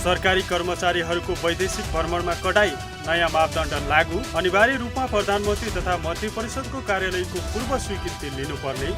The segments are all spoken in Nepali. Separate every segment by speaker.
Speaker 1: सरकारी कर्मचारीहरूको वैदेशिक भ्रमणमा कडाई, नयाँ मापदण्ड लागू, अनिवार्य रूपमा प्रधानमन्त्री तथा मन्त्री परिषदको कार्यालयको पूर्व स्वीकृति लिनुपर्ने,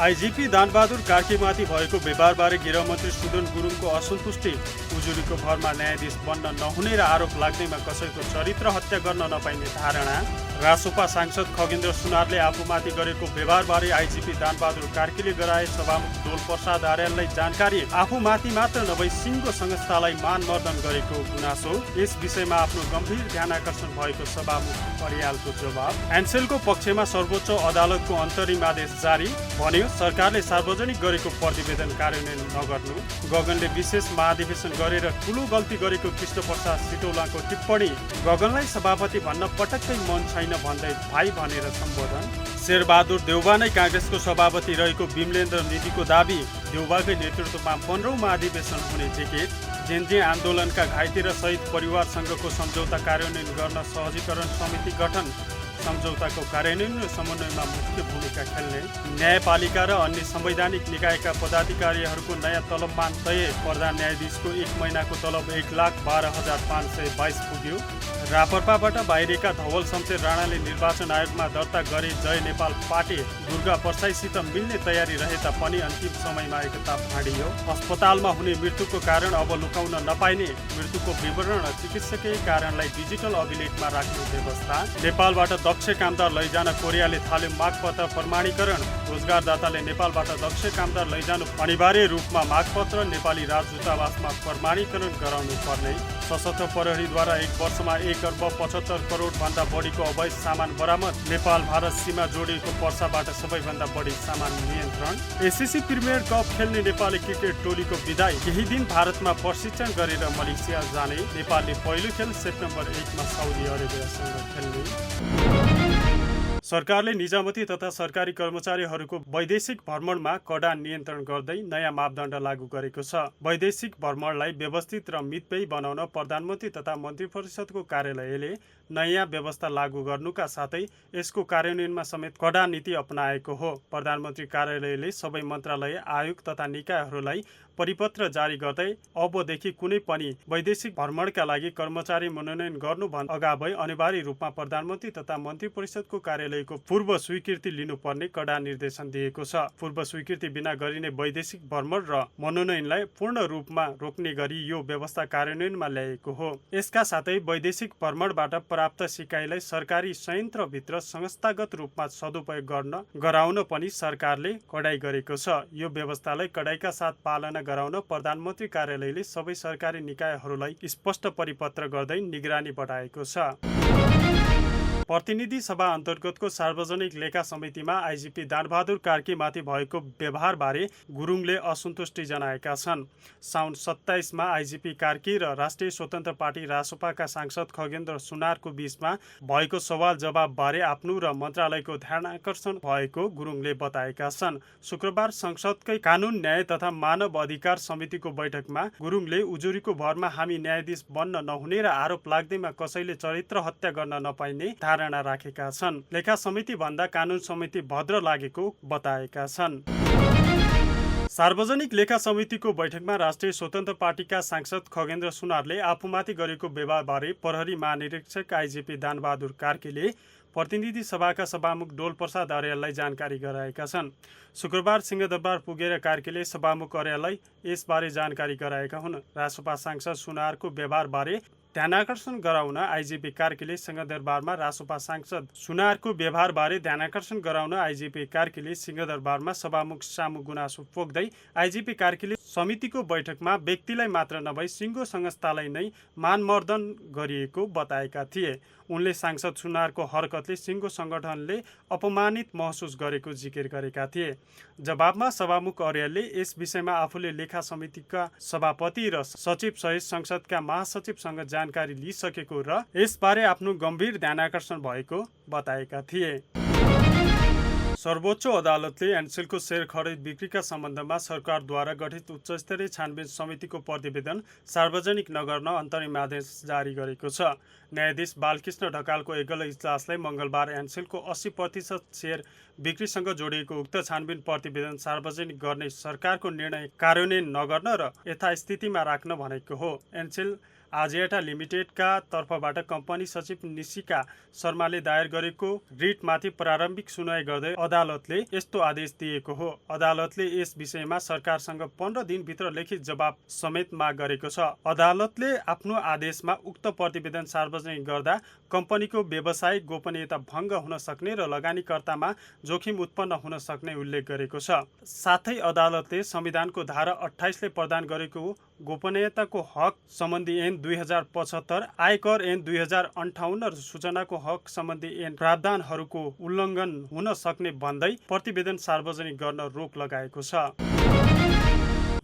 Speaker 1: आइजिपी दानबहादुर कार्कीमाथि भएको व्यवहारबारे गृहमन्त्री सुदन गुरुङको असन्तुष्टि, उजुरीको भरमा न्यायाधीश बन्न नहुने र आरोप लाग्दैमा कसैको चरित्र हत्या गर्न नपाइने धारणा, रासोपा सांसद खगेन्द्र सुनारले आफूमाथि गरेको व्यवहारबारे आइजिपी दानबहादुर कार्कीले गराए सभामुख डोल प्रसाद आर्याललाई जानकारी, आफूमाथि मात्र नभई सिङ्गो संस्थालाई मानमर्दन गरेको गुनासो, यस विषयमा आफ्नो गम्भीर ध्यान आकर्षण भएको सभामुख अर्यालको जवाब, एनसेलको पक्षमा सर्वोच्च अदालतको अन्तरिम आदेश जारी, भन्यो सरकारले सार्वजनिक गरेको प्रतिवेदन कार्यान्वयन नगर्नु, गगनले विशेष महाधिवेशन गरेर ठुलो गल्ती गरेको कृष्ण प्रसाद सिटौलाको टिप्पणी, गगनलाई सभापति भन्न पटक्कै मन छैन भन्दै भाइ भनेर सम्बोधन, शेरबहादुर देउबा नै काङ्ग्रेसको सभापति रहेको विमलेन्द्र निधिको दाबी, देउबाकै नेतृत्वमा 15औं महाधिवेशन हुने जिकिर, जेनजे आन्दोलनका घाइते र शहीद परिवारसँगको सम्झौता कार्यान्वयन गर्न सहजीकरण समिति गठन, सम्झौताको कार्यान्वयन र समन्वयमा मुख्य भूमिका खेल्ने, न्यायपालिका र अन्य संवैधानिक निकायका पदाधिकारीहरूको नयाँ तलबमान तय, प्रधान न्यायाधीशको 1 महिनाको तलब 1,12,522 पुग्यो, रापरपाबाट बाहिरेका धवल शमशेर राणाले निर्वाचन आयोगमा दर्ता गरे जय नेपाल पाटे, दुर्गा परसाईसित मिल्ने तयारी रहे तापनि अन्तिम समयमा एकता फाँडियो, अस्पतालमा हुने मृत्युको कारण अब लुकाउन नपाइने, मृत्युको विवरण र चिकित्सकीय कारणलाई डिजिटल अभिलेखमा राख्ने व्यवस्था, नेपालबाट दक्ष कामदार लैजान कोरियाले थाल्यो मागपत्र प्रमाणीकरण, रोजगारदाताले नेपालबाट दक्ष कामदार लैजानु अनिवार्य रूपमा मागपत्र नेपाली राजदूतावासमा प्रमाणीकरण गराउनु पर्ने, सशस्त्र प्रहरीद्वारा 1 वर्षमा 1,75 करोड भन्दा बढीको अवैध सामान बरामद, नेपाल भारत सीमा जोडिएको पर्साबाट सबैभन्दा बढी सामान नियन्त्रण, एसएससी प्रिमियर कप खेल्ने नेपाली क्रिकेट टोलीको विदाई, केही दिन भारतमा प्रशिक्षण गरेर मलेसिया जाने, नेपालले पहिलो खेल सेप्टेम्बर 1 मा साउदी अरेबियासँग खेल्ने। सरकारले निजामती तथा सरकारी कर्मचारीहरूको वैदेशिक भ्रमणमा कडा नियन्त्रण गर्दै नयाँ मापदण्ड लागू गरेको छ। वैदेशिक भ्रमणलाई व्यवस्थित र मितव्ययी बनाउन प्रधानमन्त्री तथा मन्त्री परिषदको कार्यालयले नयाँ व्यवस्था लागू गर्नुका साथै यसको कार्यान्वयनमा समेत कडा नीति अपनाएको हो। प्रधानमन्त्री कार्यालयले सबै मन्त्रालय, आयोग तथा निकायहरूलाई परिपत्र जारी गर्दै अबदेखि कुनै पनि वैदेशिक भ्रमणका लागि कर्मचारी मनोनयन गर्नुभन्दा अगावै अनिवार्य रूपमा प्रधानमन्त्री तथा मन्त्री परिषदको कार्यालयको पूर्व स्वीकृति लिनुपर्ने कडा निर्देशन दिएको छ। पूर्व स्वीकृति बिना गरिने वैदेशिक भ्रमण र मनोनयनलाई पूर्ण रूपमा रोक्ने गरी यो व्यवस्था कार्यान्वयनमा ल्याएको हो। यसका साथै वैदेशिक भ्रमणबाट प्राप्त सिकाइलाई सरकारी संयन्त्रभित्र संस्थागत रूपमा सदुपयोग गराउन पनि सरकारले कडाई गरेको छ। यो व्यवस्थालाई कडाइका साथ पालना गराउन प्रधानमन्त्री कार्यालयले सबै सरकारी निकायहरूलाई स्पष्ट परिपत्र गर्दै निगरानी बढाएको छ। प्रतिनिधि सभा अन्तर्गतको सार्वजनिक लेखा समितिमा आइजिपी दानबहादुर कार्कीमाथि भएको व्यवहारबारे गुरुङले असन्तुष्टि जनाएका छन्। साउन 27 मा आइजिपी कार्की र राष्ट्रिय स्वतन्त्र पार्टी रासोपाका सांसद खगेन्द्र सुनारको बीचमा भएको सवाल जवाबबारे आफ्नो र मन्त्रालयको ध्यानाकर्षण भएको गुरुङले बताएका छन्। शुक्रबार संसदकै कानुन, न्याय तथा मानव अधिकार समितिको बैठकमा गुरुङले उजुरीको भरमा हामी न्यायाधीश बन्न नहुने र आरोप लाग्दैमा कसैले चरित्र हत्या गर्न नपाइने धारणा राखेका छन्। लेखा समिति भन्दा कानुन समिति भद्र लागेको बताएका छन्। सार्वजनिक लेखा समितिको बैठकमा राष्ट्रिय स्वतन्त्र पार्टीका सांसद खगेन्द्र सुनारले आफूमाथि गरेको व्यवहारबारे प्रहरी महानिरीक्षक आइजिपी दानबहादुर कार्कीले प्रतिनिधि सभाका सभामुख डोल प्रसाद आर्याललाई जानकारी गराएका छन्। शुक्रबार सिंहदरबार पुगेर कार्कीले सभामुख आर्याललाई यसबारे जानकारी गराएका हुन्। रासोपा सांसद सुनारको व्यवहारबारे ध्यानाकर्षण गराउन आइजिपी कार्कीले सिंहदरबारमा रासोपा सांसद सुनारको व्यवहारबारे ध्यानाकर्षण गराउन आइजिपी कार्कीले सिंहदरबारमा सभामुख सामु गुनासो पोख्दै आइजिपी कार्कीले समितिको बैठकमा व्यक्तिलाई मात्र नभई सिङ्गो संस्थालाई नै मानमर्दन गरिएको बताएका थिए। उनले सांसद सुनारको हरकतले सिङ्गो संगठनले अपमानित महसुस गरेको जिकिर गरेका थिए। जवाबमा सभामुख अर्यालले यस विषयमा आफूले लेखा समितिका सभापति र सचिव सहित संसदका महासचिवसँग जानकारी लिइसकेको र यसबारे आफ्नो गम्भीर ध्यानाकर्षण भएको बताएका थिए। सर्वोच्च अदालतले एनसेलको सेयर खरिद बिक्रीका सम्बन्धमा सरकारद्वारा गठित उच्चस्तरीय छानबिन समितिको प्रतिवेदन सार्वजनिक नगर्न अन्तरिम आदेश जारी गरेको छ। न्यायाधीश बालकृष्ण ढकालको एकल इजलासले मङ्गलबार एनसेलको 80% सेयर बिक्रीसँग जोडिएको उक्त छानबिन प्रतिवेदन सार्वजनिक गर्ने सरकारको निर्णय कार्यान्वयन नगर्न र यथास्थितिमा राख्न भनेको हो। एनसेल आजिएटा लिमिटेडका तर्फबाट कम्पनी सचिव निशिका शर्माले दायर गरेको रिटमाथि प्रारम्भिक सुनवाई गर्दै अदालतले यस्तो आदेश दिएको हो। अदालतले यस विषयमा सरकारसँग 15 दिनभित्र लिखित जवाब समेत माग गरेको छ। अदालतले आफ्नो आदेशमा उक्त प्रतिवेदन सार्वजनिक गर्दा कम्पनीको व्यावसायिक गोपनीयता भङ्ग हुन सक्ने र लगानीकर्तामा जोखिम उत्पन्न हुन सक्ने उल्लेख गरेको छ। साथै अदालतले संविधानको धारा 28 ले प्रदान गरेको गोपनीयताको हक सम्बन्धी ऐन 2075, आयकर ऐन 2058 र सूचनाको हक सम्बन्धी ऐन प्रावधानहरूको उल्लङ्घन हुन सक्ने भन्दै प्रतिवेदन सार्वजनिक गर्न रोक लगाएको छ।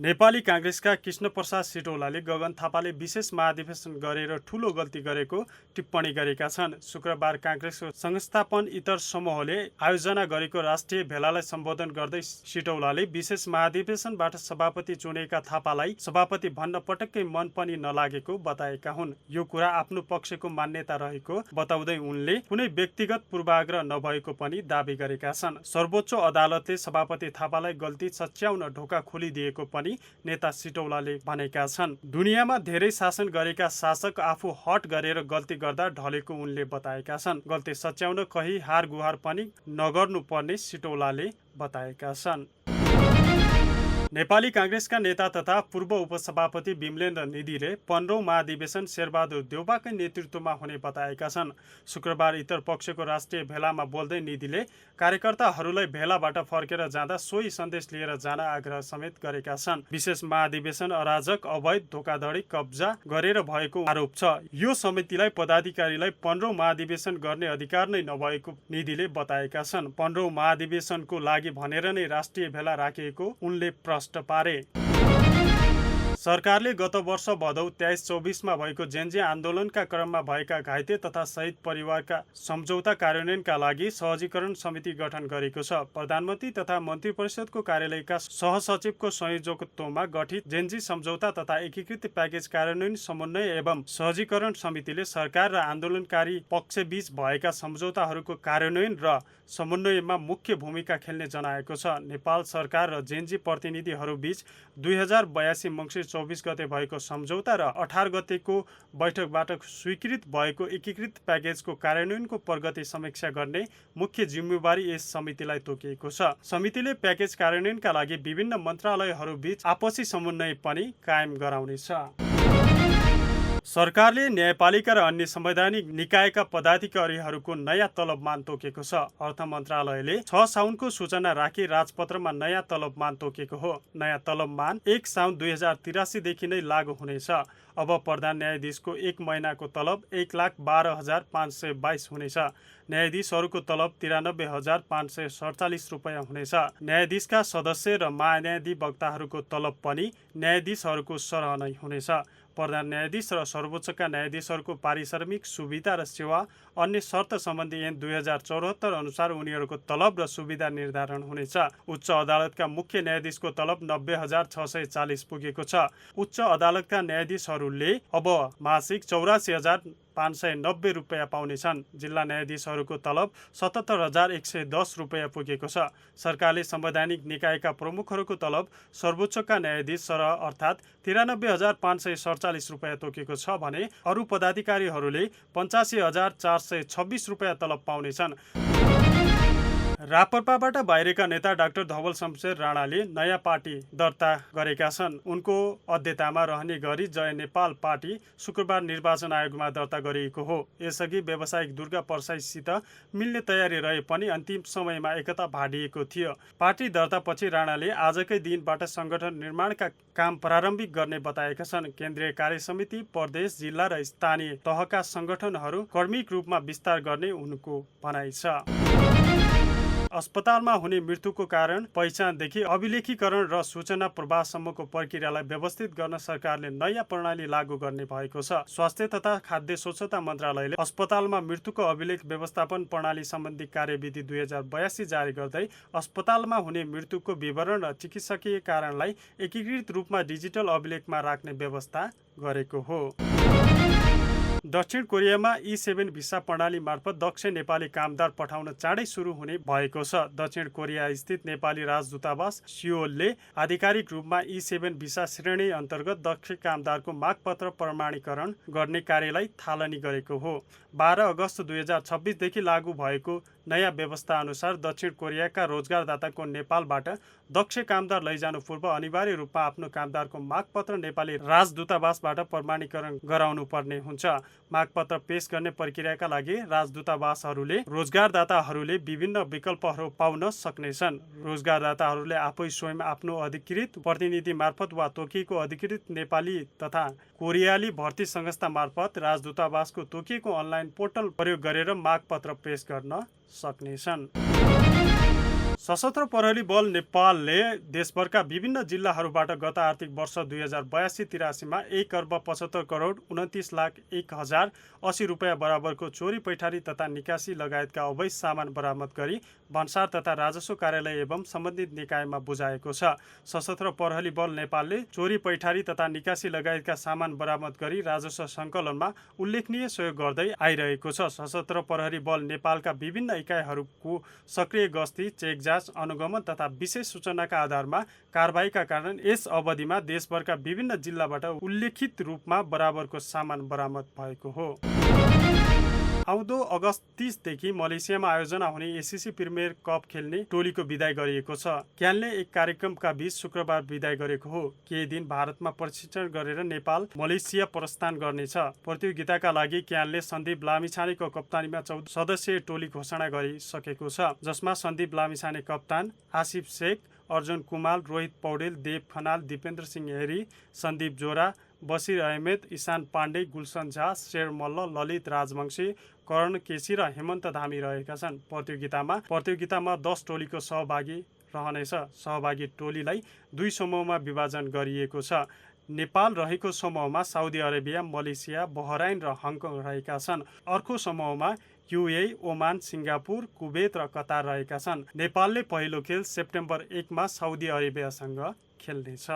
Speaker 1: नेपाली काङ्ग्रेसका कृष्णप्रसाद सिटौलाले गगन थापाले विशेष महाधिवेशन गरेर ठूलो गल्ती गरेको टिप्पणी गरेका छन्। शुक्रबार काङ्ग्रेसको संस्थापन इतर समूहले आयोजना गरेको राष्ट्रिय भेलालाई सम्बोधन गर्दै सिटौलाले विशेष महाधिवेशनबाट सभापति चुनेका थापालाई सभापति भन्न पटक्कै मन पनि नलागेको बताएका हुन्। यो कुरा आफ्नो पक्षको मान्यता रहेको बताउँदै उनले कुनै व्यक्तिगत पूर्वाग्रह नभएको पनि दावी गरेका छन्। सर्वोच्च अदालतले सभापति थापालाई गल्ती सच्याउन ढोका खोलिदिएको पनि नेता सिटौलाले भनेका छन्। दुनियाँमा धेरै शासन गरेका शासक आफू हट गरेर गल्ती गर्दा ढलेको उनले बताएका छन्। गल्ती सच्याउन कही हार गुहार पनि नगर्नुपर्ने सिटौलाले बताएका छन्। नेपाली काङ्ग्रेसका नेता तथा पूर्व उपसभापति विमलेन्द्र निधिले 15औं महाधिवेशन शेरबहादुर देउवाकै नेतृत्वमा हुने बताएका छन्। शुक्रबार इतर पक्षको राष्ट्रिय भेलामा बोल्दै निधिले कार्यकर्ताहरूलाई भेलाबाट फर्केर जाँदा सोही सन्देश लिएर जान आग्रह समेत गरेका छन्। विशेष महाधिवेशन अराजक, अवैध, धोकाधडी, कब्जा गरेर भएको आरोप छ। यो समितिलाई पदाधिकारीलाई 15औं महाधिवेशन गर्ने अधिकार नै नभएको निधिले बताएका छन्। 15औं महाधिवेशनको लागि भनेर नै राष्ट्रिय भेला राखिएको उनले प्रश्न पारे। सरकारले गत वर्ष भदौ 23-24 मा भएको जेन्जी आन्दोलनका क्रममा भएका घाइते तथा शहीद परिवारका सम्झौता कार्यान्वयनका लागि सहजीकरण समिति गठन गरेको छ। प्रधानमन्त्री तथा मन्त्री परिषदको कार्यालयका सहसचिवको संयोजकत्वमा गठित जेन्जी सम्झौता तथा एकीकृत प्याकेज कार्यान्वयन समन्वय एवं सहजीकरण समितिले सरकार र आन्दोलनकारी पक्षबीच भएका सम्झौताहरूको कार्यान्वयन र समन्वयमा मुख्य भूमिका खेल्ने जनाएको छ। नेपाल सरकार र जेन्जी प्रतिनिधिहरूबीच 2082 मङ्सिर 24 गते भएको सम्झौता र 18 गतेको बैठकबाट स्वीकृत भएको एकीकृत प्याकेजको कार्यान्वयनको प्रगति समीक्षा गर्ने मुख्य जिम्मेवारी यस समितिलाई तोकिएको छ। समितिले प्याकेज कार्यान्वयनका लागि विभिन्न मन्त्रालयहरूबीच आपसी समन्वय पनि कायम गराउनेछ। सरकारले न्यायपालिका र अन्य संवैधानिक निकायका पदाधिकारीहरूको नयाँ तलबमान तोकेको छ। अर्थ मन्त्रालयले 6 साउनको सूचना राखी राजपत्रमा नयाँ तलबमान तोकेको हो। नयाँ तलबमान 1 साउन 2083 देखि नै लागू हुनेछ। अब प्रधान न्यायाधीशको 1 महिनाको तलब 1,12,522 हुनेछ। न्यायाधीशहरूको तलब 93,547 रुपियाँ हुनेछ। न्यायाधीशका सदस्य र महान्यायाधिवक्ताहरूको तलब पनि न्यायाधीशहरूको सरह नै हुनेछ। प्रधान न्यायाधीश र सर्वोच्चका न्यायाधीशहरूको पारिश्रमिक सुविधा र सेवा अन्य शर्त सम्बन्धी ऐन 2074 अनुसार उनीहरूको तलब र सुविधा निर्धारण हुनेछ। उच्च अदालतका मुख्य न्यायाधीशको तलब 90,640 पुगेको छ। उच्च अदालतका न्यायाधीशहरूले अब मासिक 84,590 रुपियाँ पाउनेछन्। जिल्ला न्यायाधीशहरूको तलब 77,110 रुपियाँ पुगेको छ। सरकारले संवैधानिक निकायका प्रमुखहरूको तलब सर्वोच्चका न्यायाधीश सरह अर्थात् 93,547 रुपियाँ तोकेको छ भने अरू पदाधिकारीहरूले 85,426 रुपियाँ तलब पाउनेछन्। राप्रपाबाट बाहिरका नेता डाक्टर धवल शमशेर राणाले नयाँ पार्टी दर्ता गरेका छन्। उनको अध्यक्षतामा रहने गरी जय नेपाल पार्टी शुक्रबार निर्वाचन आयोगमा दर्ता गरिएको हो। यसअघि व्यावसायिक दुर्गा परसाईसित मिल्ने तयारी रहे पनि अन्तिम समयमा एकता भाडिएको थियो। पार्टी दर्तापछि राणाले आजकै दिनबाट संगठन निर्माणका काम प्रारम्भिक गर्ने बताएका छन्। केन्द्रीय कार्यसमिति, प्रदेश, जिल्ला र स्थानीय तहका संगठनहरू क्रमिक रूपमा विस्तार गर्ने उनको भनाइ छ। अस्पतालमा हुने मृत्युको कारण पहिचानदेखि अभिलेखीकरण र सूचना प्रवाहसम्मको प्रक्रियालाई व्यवस्थित गर्न सरकारले नयाँ प्रणाली लागू गर्ने भएको छ। स्वास्थ्य तथा खाद्य स्वच्छता मन्त्रालयले अस्पतालमा मृत्युको अभिलेख व्यवस्थापन प्रणाली सम्बन्धी कार्यविधि 2082 जारी गर्दै अस्पतालमा हुने मृत्युको विवरण र चिकित्सकीय कारणलाई एकीकृत रूपमा डिजिटल अभिलेखमा राख्ने व्यवस्था गरेको हो। दक्षिण कोरियामा E7 भिसा प्रणाली मार्फत दक्ष नेपाली कामदार पठाउन चाँडै सुरु हुने भएको छ। दक्षिण कोरिया स्थित नेपाली राजदूतावास सियोलले आधिकारिक रूपमा E7 भिसा श्रेणी अन्तर्गत दक्ष कामदारको मागपत्र प्रमाणीकरण गर्ने कार्यलाई थालनी गरेको हो। 12 अगस्त 2026 देखि लागू भएको नयाँ व्यवस्था अनुसार दक्षिण कोरियाका रोजगारदाताको नेपालबाट दक्ष कामदार लैजानु पूर्व अनिवार्य रूपमा आफ्नो कामदारको मागपत्र नेपाली राजदूतावासबाट प्रमाणीकरण गराउनु पर्ने हुन्छ। मागपत्र पेश गर्ने प्रक्रियाका लागि राजदूतावासहरूले रोजगारदाताहरूले विभिन्न विकल्पहरू पाउन सक्नेछन्। रोजगारदाताहरूले आफै स्वयं आफ्नो अधिकृत प्रतिनिधि मार्फत वा तोकिएको अधिकृत नेपाली तथा कोरियाली भर्ती संस्था मार्फत राजदूतावासको तोकिएको अनलाइन पोर्टल प्रयोग गरेर मागपत्र पेश गर्न सक्नेछन्। सशस्त्र प्रहरी बल नेपालले देशभरका विभिन्न जिल्लाहरूबाट गत आर्थिक वर्ष 2082-83 मा 1,75,29,01,080 रुपैयाँ बराबरको चोरी पैठारी तथा निकासी लगायतका अवैध सामान बरामद गरी भन्सार तथा राजस्व कार्यालय एवं सम्बन्धित निकायमा बुझाएको छ। सशस्त्र प्रहरी बल नेपालले चोरी पैठारी तथा निकासी लगायतका सामान बरामद गरी राजस्व सङ्कलनमा उल्लेखनीय सहयोग गर्दै आइरहेको छ। सशस्त्र प्रहरी बल नेपालका विभिन्न इकाइहरूको सक्रिय गस्ती, चेक अनुगमन तथा विशेष सूचनाका आधारमा कारबाहीका कारण यस अवधिमा देशभरका विभिन्न जिल्लाबाट उल्लेखित रूपमा बराबरको सामान बरामद भएको हो। आउँदो अगस्त 30 देखि मलेसियामा आयोजना हुने एसिसी प्रिमियर कप खेल्ने टोलीको विदाय गरिएको छ। क्यानले एक कार्यक्रमका बीच शुक्रबार विदाय गरेको हो। केही दिन भारतमा प्रशिक्षण गरेर नेपाल मलेसिया प्रस्थान गर्नेछ। प्रतियोगिताका लागि क्यानले सन्दीप लामिछानेको कप्तानीमा 14 सदस्यीय टोली घोषणा गरिसकेको छ, जसमा सन्दीप लामिछाने कप्तान, आसिफ शेख, अर्जुन कुमाल, रोहित पौडेल, देव खनाल, दिपेन्द्र सिंह हेरी, सन्दीप जोरा, बसिर अहमेद, ईशान पाण्डे, गुलसन झा, शेर मल्ल, ललित राजवंशी, करण केसी र हेमन्त धामी रहेका छन्। प्रतियोगितामा 10 टोलीको सहभागी रहनेछ। सहभागी टोलीलाई 2 समूहमा विभाजन गरिएको छ। नेपाल रहेको समूहमा साउदी अरेबिया, मलेसिया, बहराइन र हङकङ रहेका छन्। अर्को समूहमा UAE, ओमान, सिङ्गापुर, कुवेत र कतार रहेका छन्। नेपालले पहिलो खेल सेप्टेम्बर 1 मा साउदी अरेबियासँग खेल्नेछ।